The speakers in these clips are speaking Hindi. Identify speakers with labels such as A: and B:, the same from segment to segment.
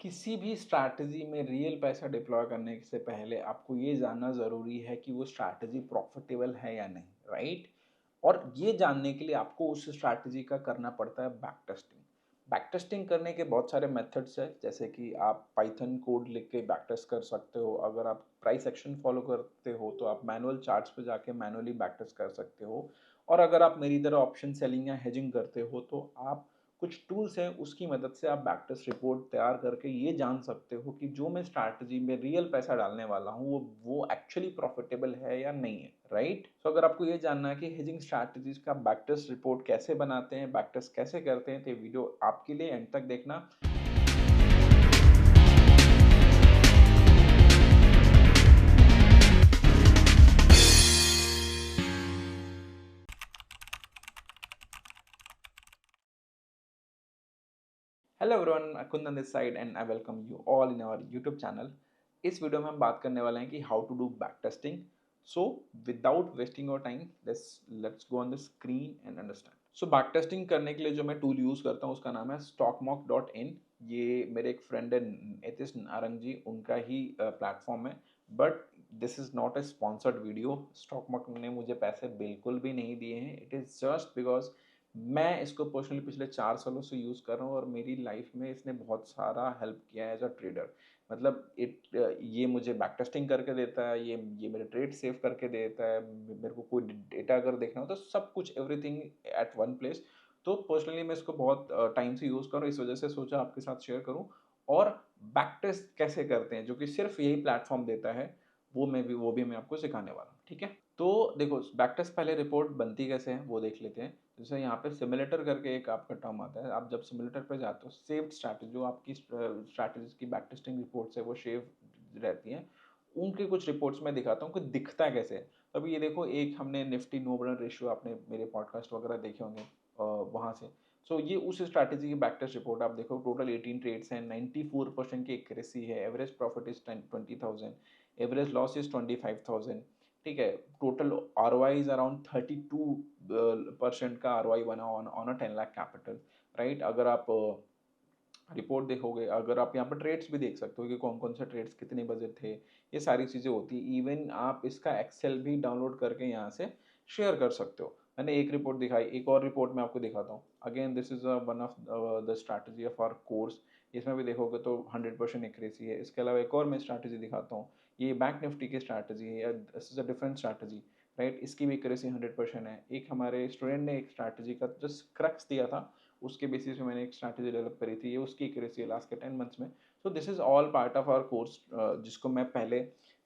A: किसी भी स्ट्रैटेजी में रियल पैसा डिप्लॉय करने से पहले आपको ये जानना ज़रूरी है कि वो स्ट्रैटेजी प्रॉफिटेबल है या नहीं, राइट? और ये जानने के लिए आपको उस स्ट्रैटेजी का करना पड़ता है बैक टेस्टिंग। बैक टेस्टिंग करने के बहुत सारे मेथड्स हैं, जैसे कि आप पाइथन कोड लिख के बैक टेस्ट कर सकते हो। अगर आप प्राइस एक्शन फॉलो करते हो तो आप मैनुअल चार्ट्स पे जाके मैनुअली बैक टेस्ट कर सकते हो। और अगर आप मेरी तरह ऑप्शन सेलिंग या हेजिंग करते हो तो आप कुछ टूल्स हैं, उसकी मदद से आप बैक टेस्ट रिपोर्ट तैयार करके ये जान सकते हो कि जो मैं स्ट्रैटेजी में रियल पैसा डालने वाला हूँ वो एक्चुअली प्रॉफिटेबल है या नहीं है, राइट? सो अगर आपको ये जानना है कि हेजिंग स्ट्रैटेजीज का बैक टेस्ट रिपोर्ट कैसे बनाते हैं, बैक टेस्ट कैसे करते हैं, तो ये वीडियो आपके लिए एंड तक देखना। Hello everyone, Kundan this side and I welcome you all in our YouTube channel. इस वीडियो में हम बात करने वाले हैं कि how to do back testing. So without wasting your time, let's go on the screen and understand. So back testing करने के लिए जो मैं टूल यूज़ करता हूँ उसका नाम है stockmark.in। ये मेरे एक फ्रेंड है एतिश नारंग जी, उनका ही प्लेटफॉर्म है। But this is not a sponsored video. Stockmark ने मुझे पैसे बिल्कुल भी नहीं दिए हैं। इट इज़ जस्ट बिकॉज मैं इसको पर्सनली पिछले 4 सालों से यूज़ कर रहा हूँ और मेरी लाइफ में इसने बहुत सारा हेल्प किया है एज अ ट्रेडर। मतलब ये मुझे बैक टेस्टिंग करके देता है, ये मेरे ट्रेड सेव करके देता है। मेरे को कोई डेटा अगर देखना हो तो सब कुछ एवरीथिंग एट वन प्लेस। तो पर्सनली मैं इसको बहुत टाइम से यूज़ कर रहा हूँ, इस वजह से सोचा आपके साथ शेयर करूँ। और बैक टेस्ट कैसे करते हैं, जो कि सिर्फ यही प्लेटफॉर्म देता है, वो भी मैं आपको सिखाने वाला हूँ, ठीक है? तो देखो, बैक टेस्ट पहले रिपोर्ट बनती कैसे है वो देख लेते हैं। जैसे यहाँ पे सिमुलेटर करके एक आपका टर्म आता है। आप जब सिमुलेटर पे जाते हो, सेव्ड स्ट्रैटेजी, जो आपकी स्ट्रैटेजीज की बैक टेस्टिंग रिपोर्ट्स है वो सेव रहती हैं। उनके कुछ रिपोर्ट्स में दिखाता हूँ कि दिखता कैसे है। तो अभी ये देखो, एक हमने निफ्टी नो बर्न रेशियो, आपने मेरे पॉडकास्ट वगैरह देखे होंगे वहाँ से। सो ये उस स्ट्रैटेजी की बैक टेस्ट रिपोर्ट आप देखो। टोटल 18 ट्रेड्स हैं, 94% की एक्यूरेसी है, average profit is 20,000, average loss is 25,000। ठीक है, टोटल आरओआई इज अराउंड 32% का आरओआई बना on a 10 lakh capital, right? अगर आप रिपोर्ट देखोगे, अगर आप यहाँ पर ट्रेड्स भी देख सकते हो कि कौन कौन से ट्रेड्स कितने बजे थे, ये सारी चीज़ें होती है। इवन आप इसका एक्सेल भी डाउनलोड करके यहाँ से शेयर कर सकते हो। मैंने एक रिपोर्ट दिखाई, एक और रिपोर्ट मैं आपको दिखाता हूँ। Again this is one of the strategy of our course. इसमें भी देखोगे तो 100% एक्यूरेसी है। इसके अलावा एक और मैं स्ट्रैटेजी दिखाता हूँ। ये बैंक निफ्टी की स्ट्रैटेजी है, this is a different strategy, right? इसकी भी एक्यूरेसी 100% है। एक हमारे स्टूडेंट ने एक स्ट्रैटेजी का जस्ट क्रक्स दिया था, उसके बेसिस पे मैंने एक स्ट्रैटेजी डेवलप करी थी। ये उसकी एक्यूरेसी है लास्ट के 10 मंथ्स में। So this is all part of our course, जिसको मैं पहले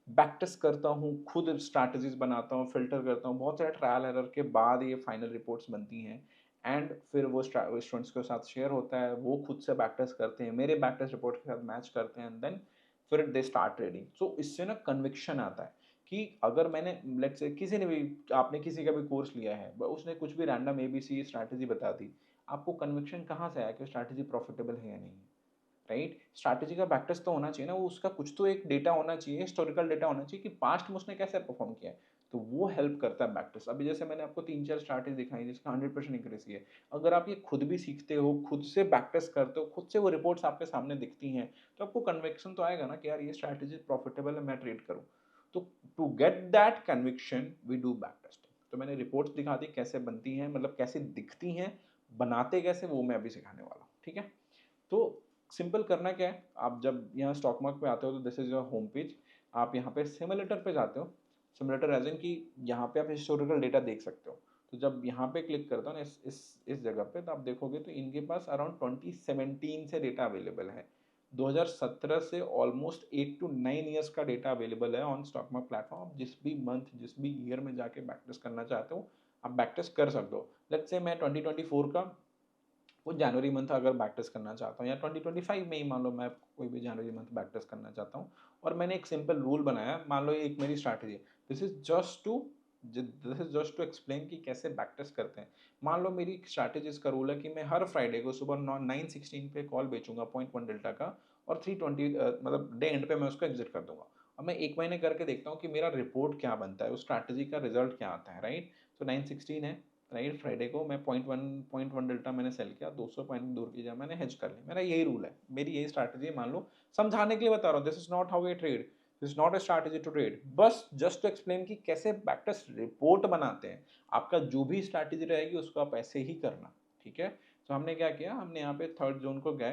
A: बैक टेस्ट करता हूँ, खुद स्ट्रैटेजीज बनाता हूँ, फिल्टर करता हूँ, बहुत सारे ट्रायल एरर के बाद ये फाइनल रिपोर्ट्स बनती हैं। एंड फिर वो स्टूडेंट्स के साथ शेयर होता है, वो खुद से बैक टेस्ट करते हैं, मेरे बैक टेस्ट रिपोर्ट के साथ मैच करते हैं, एंड देन फिर दे स्टार्ट ट्रेडिंग। सो इससे ना कन्विक्शन आता है कि अगर मैंने, लेट्स से किसी ने भी, आपने किसी का भी कोर्स लिया है, उसने कुछ भी रैंडम एबीसी स्ट्रैटेजी बता दी, आपको कन्विक्शन कहाँ से आया कि स्ट्रैटेजी प्रॉफिटेबल है या नहीं है, राइट? स्ट्रैटेजी का बैक टेस्ट तो होना चाहिए ना, वो उसका कुछ तो एक डेटा होना चाहिए, हिस्टोरिकल डेटा होना चाहिए कि पास्ट में उसने कैसे परफॉर्म किया है। तो वो हेल्प करता है बैक टेस्ट। अभी जैसे मैंने आपको 3-4 स्ट्रैटेजी दिखाई जिसका 100% एक्यूरेसी है। अगर आप ये खुद भी सीखते हो, खुद से बैक टेस्ट करते हो, खुद से वो रिपोर्ट्स आपके सामने दिखती हैं, तो आपको कन्विक्शन तो आएगा ना कि यार ये स्ट्रैटेजी प्रॉफिटेबल है, मैं ट्रेड करूँ। तो to get that conviction we do back testing. तो मैंने रिपोर्ट्स दिखा दी कैसे बनती हैं, मतलब कैसे दिखती हैं, बनाते कैसे, वो मैं अभी सिखाने वाला हूँ, ठीक है? तो सिंपल करना क्या है, आप जब यहाँ स्टॉक मार्केट पे आते हो तो this is your home page. आप यहाँ पे सिमुलेटर पे जाते हो। सिमुलेटर एज इन कि यहाँ पे आप हिस्टोरिकल डेटा देख सकते हो। तो जब यहाँ पे क्लिक करता हूँ ना इस जगह पे, तो आप देखोगे तो इनके पास अराउंड 2017 से डेटा अवेलेबल है। 2017 से ऑलमोस्ट 8 to 9 ईयर्स का डेटा अवेलेबल है ऑन स्टॉक मार्केट प्लेटफॉर्म। आप जिस भी मंथ, जिस भी ईयर में जाके बैक टेस्ट करना चाहते हो, आप बैक टेस्ट कर सकते हो। लेट्स से मैं 2024 का वो जनवरी मंथ अगर बैक टेस्ट करना चाहता हूँ, या 2025 में ही मान लो मैं कोई भी जनवरी मंथ बैक टेस्ट करना चाहता हूँ, और मैंने एक सिंपल रूल बनाया, मान लो ये एक मेरी स्ट्रैटेजी है। This is just to this is just to explain कि कैसे बैक टेस्ट करते हैं। मान लो मेरी स्ट्रैटेजी का रूल है कि मैं हर फ्राइडे को सुबह 9:16 पे कॉल बेचूंगा 0.1 डेल्टा का, और 3:20 मतलब डे एंड पे मैं उसको एग्जिट कर दूंगा। और मैं एक महीने करके देखता हूँ कि मेरा रिपोर्ट क्या बनता है, उस स्ट्रैटेजी का रिजल्ट क्या आता है, राइट? तो 9:16 है, राइट। फ्राइडे को मैं 0.1 डेल्टा मैंने सेल किया, 200 पॉइंट दूर की जगह मैंने हेज कर लिया। मेरा यही रूल है, मेरी यही स्ट्रैटेजी है। मान लो समझाने के लिए बता रहा हूँ, this is not how I trade, this is not a strategy to trade, बस जस्ट टू एक्सप्लेन कि कैसे बैकटेस्ट रिपोर्ट बनाते हैं। आपका जो भी स्ट्रैटेजी रहेगी उसको आप ऐसे ही करना, ठीक है। तो हमने क्या किया, हमने यहाँ पे थर्ड जोन को गए,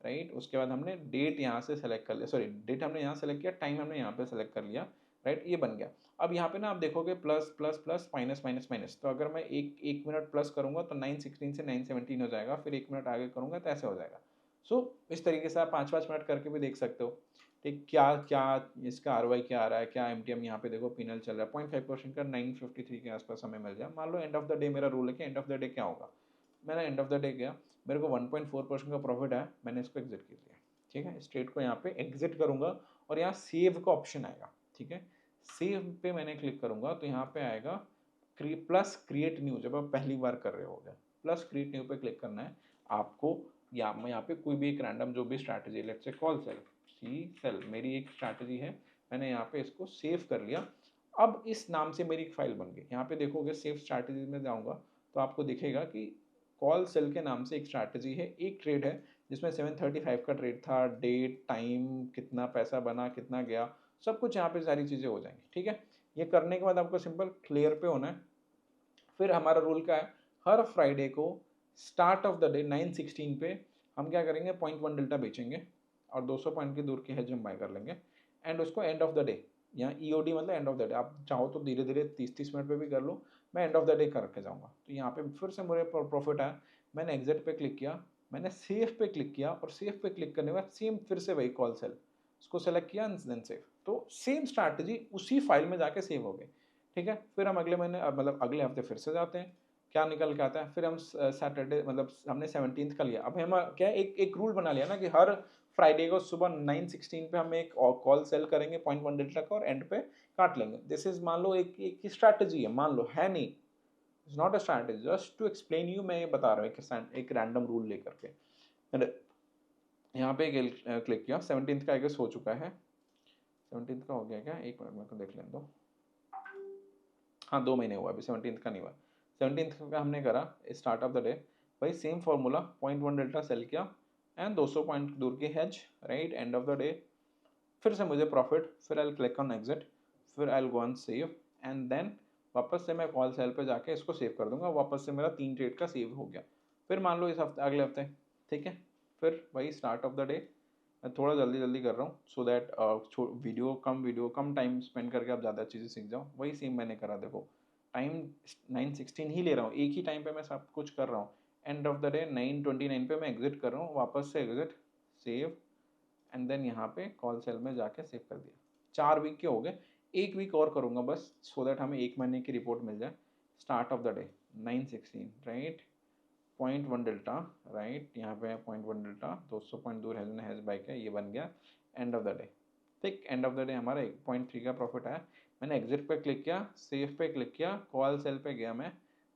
A: राइट। उसके बाद हमने डेट यहाँ से सेलेक्ट कर लिया, सॉरी डेट हमने यहाँ सेलेक्ट किया, टाइम हमने यहाँ पे सेलेक्ट कर लिया, राइट। ये बन गया। अब यहाँ पे ना आप देखोगे plus plus plus minus minus minus, तो अगर मैं एक मिनट प्लस करूंगा तो 916 से 917 हो जाएगा, फिर एक मिनट आगे करूंगा तो ऐसे हो जाएगा। सो इस तरीके से आप 5-5 मिनट करके भी देख सकते हो, ठीक। क्या क्या इसका आरओआई क्या आ रहा है, क्या एमटीएम यहाँ पे देखो पिनल चल रहा है 0.5% का 953 के आसपास हमें मिल जाए। मान लो एंड ऑफ द डे मेरा रूल है कि एंड ऑफ द डे क्या होगा, मैंने एंड ऑफ द डे गया, मेरे को 1.4% का प्रॉफिट है, मैंने इसको एग्जिट कर लिया, ठीक है। इस ट्रेड को यहाँ पे एग्जिट करूंगा और यहाँ सेव का ऑप्शन आएगा, ठीक है। सेव पे मैंने क्लिक करूंगा तो यहाँ पे आएगा प्लस क्रिएट न्यू, जब आप पहली बार कर रहे होगे प्लस क्रिएट न्यू पे क्लिक करना है आपको। यहाँ पे कोई भी एक रैंडम जो भी strategy, let's say call sell, C sell मेरी एक स्ट्रैटेजी है, मैंने यहाँ पे इसको सेव कर लिया। अब इस नाम से मेरी एक फाइल बन गई। यहाँ पे देखोगे सेव स्ट्रैटेजी में जाऊँगा तो आपको दिखेगा कि कॉल सेल के नाम से एक स्ट्रैटेजी है, एक ट्रेड है जिसमें 735 का ट्रेड था, डेट टाइम कितना पैसा बना कितना गया, सब कुछ यहाँ पे सारी चीज़ें हो जाएंगी, ठीक है। ये करने के बाद आपको सिंपल क्लियर पे होना है। फिर हमारा रूल क्या है, हर फ्राइडे को स्टार्ट ऑफ द डे 9:16 पे हम क्या करेंगे, 0.1 डेल्टा बेचेंगे और 200 पॉइंट की दूर की हेज हम बाय कर लेंगे। एंड उसको एंड ऑफ द डे, यहाँ ईओडी मतलब एंड ऑफ द डे, आप चाहो तो धीरे धीरे 30-30 मिनट पे भी कर लो, मैं एंड ऑफ द डे करके जाऊँगा। तो यहाँ पे फिर से मुझे प्रॉफिट आया, मैंने एग्जिट पे क्लिक किया, मैंने सेफ पे क्लिक किया और सेफ पे क्लिक करने के बाद सेम फिर से वही कॉल सेल उसको सेलेक्ट किया देन सेव, तो सेम स्ट्रैटेजी उसी फाइल में जाके सेव हो गई, ठीक है। फिर हम अगले महीने मतलब अगले हफ्ते फिर से जाते हैं, क्या निकल के आता है, फिर हम सैटरडे मतलब हमने 17th का लिया। अब हम क्या एक रूल बना लिया ना कि हर फ्राइडे को सुबह 9:16 पे हम एक कॉल सेल करेंगे 0.1 डेल्टा का और एंड पे काट लेंगे। दिस इज मान लो एक स्ट्रैटेजी है, मान लो है नहीं, it's not a strategy, just to explain you मैं ये बता रहा हूँ एक रैंडम रूल लेकर के। मैंने यहाँ पे क्लिक किया, 17th का आई गेस हो चुका है, 17th का हो गया क्या, एक मिनट मेरे को देख लेने दो। हाँ 2 महीने हुआ, अभी 17th का नहीं हुआ। 17th का हमने करा स्टार्ट ऑफ द डे, भाई सेम फॉर्मूला 0.1 डेल्टा सेल किया एंड 200 पॉइंट दूर की hedge, right. End of the day फिर से मुझे प्रॉफिट, फिर आई क्लिक ऑन एग्जिट, फिर I go on save and then वापस से मैं कॉल सेल पे जाके इसको सेव कर दूंगा, वापस से मेरा 3 ट्रेड का सेव हो गया। फिर मान लो इस हफ्ते अगले हफ्ते, ठीक है, फिर वही स्टार्ट ऑफ द डे, मैं थोड़ा जल्दी जल्दी कर रहा हूँ so that video come time spend करके आप ज़्यादा चीज़ें सीख जाओ। वही सेम मैंने करा, देखो टाइम 9:16 ही ले रहा हूँ, एक ही टाइम पे मैं सब कुछ कर रहा हूँ। एंड ऑफ द डे 9:29 पे मैं एग्जिट कर रहा हूँ, वापस से एग्जिट सेव एंड देन यहाँ पे कॉल सेल में जाके सेव कर दिया। 4 वीक के हो गए, एक वीक और करूँगा बस सो दैट हमें एक महीने की रिपोर्ट मिल जाए। Start of the day 9:16, right, 0.1 delta, right, यहाँ पे 0.1 डेल्टा 200 पॉइंट दूर हैज बाई का, ये बन गया एंड ऑफ द डे, ठीक। एंड ऑफ द डे हमारा 1.3 का प्रॉफिट आया। मैंने एग्जिट पे क्लिक किया, सेव पे क्लिक किया, कॉल सेल पे गया मैं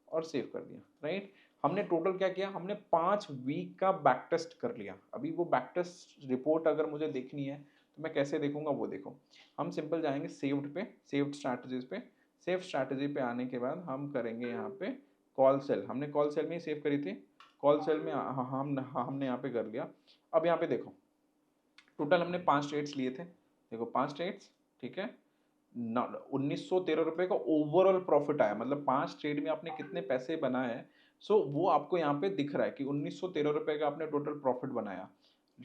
A: और सेव कर दिया, राइट। हमने टोटल क्या किया, हमने 5 वीक का बैक टेस्ट कर लिया। अभी वो बैक टेस्ट रिपोर्ट अगर मुझे देखनी है तो मैं कैसे देखूंगा, वो देखो, हम सिंपल जाएंगे सेव्ड पे, सेव्ड स्ट्रैटेजीज पे, सेव स्ट्रैटेजी पे आने के बाद हम करेंगे यहाँ पे कॉल सेल, हमने कॉल सेल में ही सेव करी थी, कॉल सेल में हमने यहाँ पे कर लिया। अब यहाँ पे देखो टोटल हमने 5 ट्रेड्स लिए थे, देखो 5 ट्रेड्स, ठीक है। 1913 रुपये का ओवरऑल प्रॉफिट आया, मतलब 5 ट्रेड में आपने कितने पैसे बनाए हैं, सो वो आपको यहाँ पे दिख रहा है कि 1913 रुपये का आपने टोटल प्रॉफिट बनाया।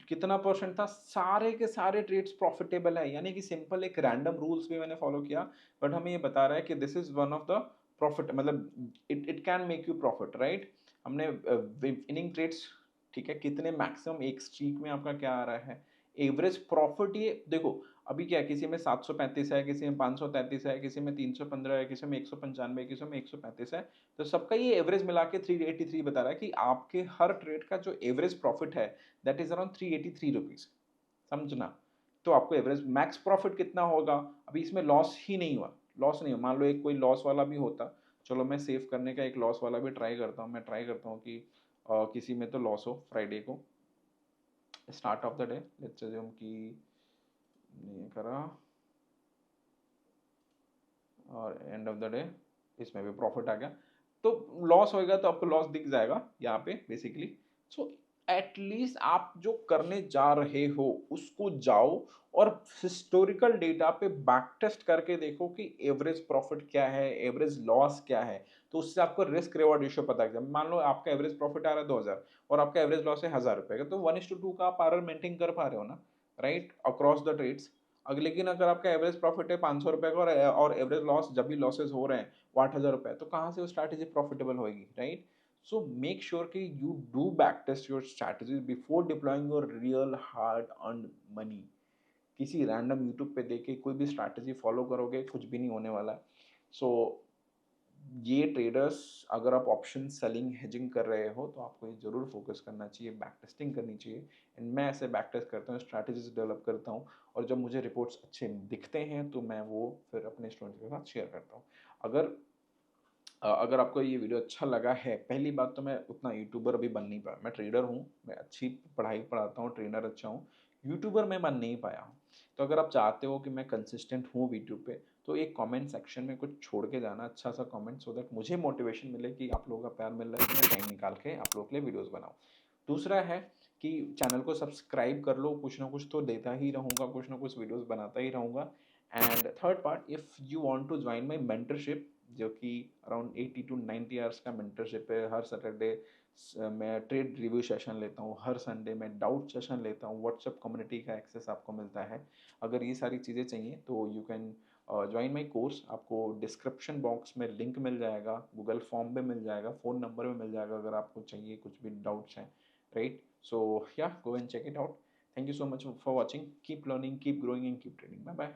A: कितना परसेंट था, सारे के सारे ट्रेड्स प्रॉफिटेबल है, यानी कि सिंपल एक रैंडम रूल्स भी मैंने फॉलो किया, बट हमें ये बता रहा है कि this is one of the profit, मतलब it can make you profit, right. हमने विनिंग ट्रेड्स, ठीक है, कितने मैक्सिमम एक स्ट्रीक में आपका क्या आ रहा है, एवरेज प्रॉफिट, ये देखो अभी क्या है, किसी में 735 है, किसी में 533 है, किसी में 315 है, किसी में 195, किसी में 135 है, तो सबका ये एवरेज मिला के 383 बता रहा है कि आपके हर ट्रेड का जो एवरेज प्रॉफिट है दैट इज अराउंड 383 रुपीज, समझना। तो आपको एवरेज मैक्स प्रॉफिट कितना होगा, अभी इसमें लॉस ही नहीं हुआ, लॉस नहीं हुआ, मान लो एक कोई लॉस वाला भी होता, चलो मैं सेव करने का एक लॉस वाला भी ट्राई करता हूँ, मैं ट्राई करता हूँ कि किसी में तो लॉस हो फ्राइडे को, start of the day let's assume कि नहीं करा और एंड ऑफ द डे इसमें भी प्रॉफिट आ गया। तो लॉस होएगा तो आपको लॉस दिख जाएगा यहाँ पे बेसिकली। सो एटलीस्ट आप जो करने जा रहे हो उसको जाओ और हिस्टोरिकल डेटा पे बैक टेस्ट करके देखो कि एवरेज प्रॉफिट क्या है, एवरेज लॉस क्या है। तो उससे आपको रिस्क रिवॉर्ड रेशियो पता चल, मान लो आपका एवरेज प्रॉफिट आ रहा है 2000 और आपका एवरेज लॉस है 1000 रुपए का, तो 1:2 का आप आर मेंटेन कर पा रहे हो ना, राइट, अक्रॉस द ट्रेड्स। अगर लेकिन अगर आपका एवरेज प्रॉफिट है 500 रुपए का और एवरेज लॉस जब भी लॉसेज हो रहे हैं वो 8000 रुपए, तो कहाँ से वो स्ट्रैटेजी प्रॉफिटेबल होगी, राइट। सो मेक श्योर कि you do back test your strategies before deploying your real hard earn money. किसी रैंडम यूट्यूब पे देख के कोई भी स्ट्रैटेजी फॉलो करोगे कुछ भी नहीं होने वाला। सो ये ट्रेडर्स, अगर आप ऑप्शन सेलिंग हेजिंग कर रहे हो तो आपको ये जरूर फोकस करना चाहिए, बैक टेस्टिंग करनी चाहिए। एंड मैं ऐसे बैक टेस्ट करता हूँ, स्ट्रैटेजीज डेवलप करता हूँ, और जब मुझे रिपोर्ट्स अच्छे दिखते हैं तो मैं वो फिर अपने स्टूडेंट्स के साथ शेयर करता हूँ। अगर अगर आपको ये वीडियो अच्छा लगा है, पहली बात तो मैं उतना यूट्यूबर अभी बन नहीं पाया, मैं ट्रेडर हूँ, मैं अच्छी पढ़ाई पढ़ाता हूँ, ट्रेनर अच्छा हूँ, यूट्यूबर मैं बन नहीं पाया हूँ। तो अगर आप चाहते हो कि मैं कंसिस्टेंट हूँ यूट्यूब पे, तो एक कमेंट सेक्शन में कुछ छोड़ के जाना, अच्छा सा कमेंट, सो दैट मुझे मोटिवेशन मिले कि आप लोगों का प्यार मिल रहा है कि मैं टाइम निकाल के आप लोगों के लिए वीडियोज़ बनाऊँ। दूसरा है कि चैनल को सब्सक्राइब कर लो, कुछ ना कुछ तो देता ही रहूँगा, कुछ ना कुछ वीडियोज़ बनाता ही रहूँगा। And third part, if you want to join my mentorship, जो कि अराउंड 80 to 90 आवर्स का मेंटरशिप है। हर सैटरडे मैं ट्रेड रिव्यू सेशन लेता हूँ, हर संडे मैं डाउट सेशन लेता हूँ, व्हाट्सएप कम्युनिटी का एक्सेस आपको मिलता है। अगर ये सारी चीज़ें चाहिए तो you can join my course. आपको डिस्क्रिप्शन बॉक्स में लिंक मिल जाएगा, गूगल फॉर्म पे मिल जाएगा, फ़ोन नंबर में मिल जाएगा अगर आपको चाहिए कुछ भी डाउट्स हैं, right. So yeah, go and check it out. Thank you so much for watching, keep learning, keep growing and keep trading. Bye bye.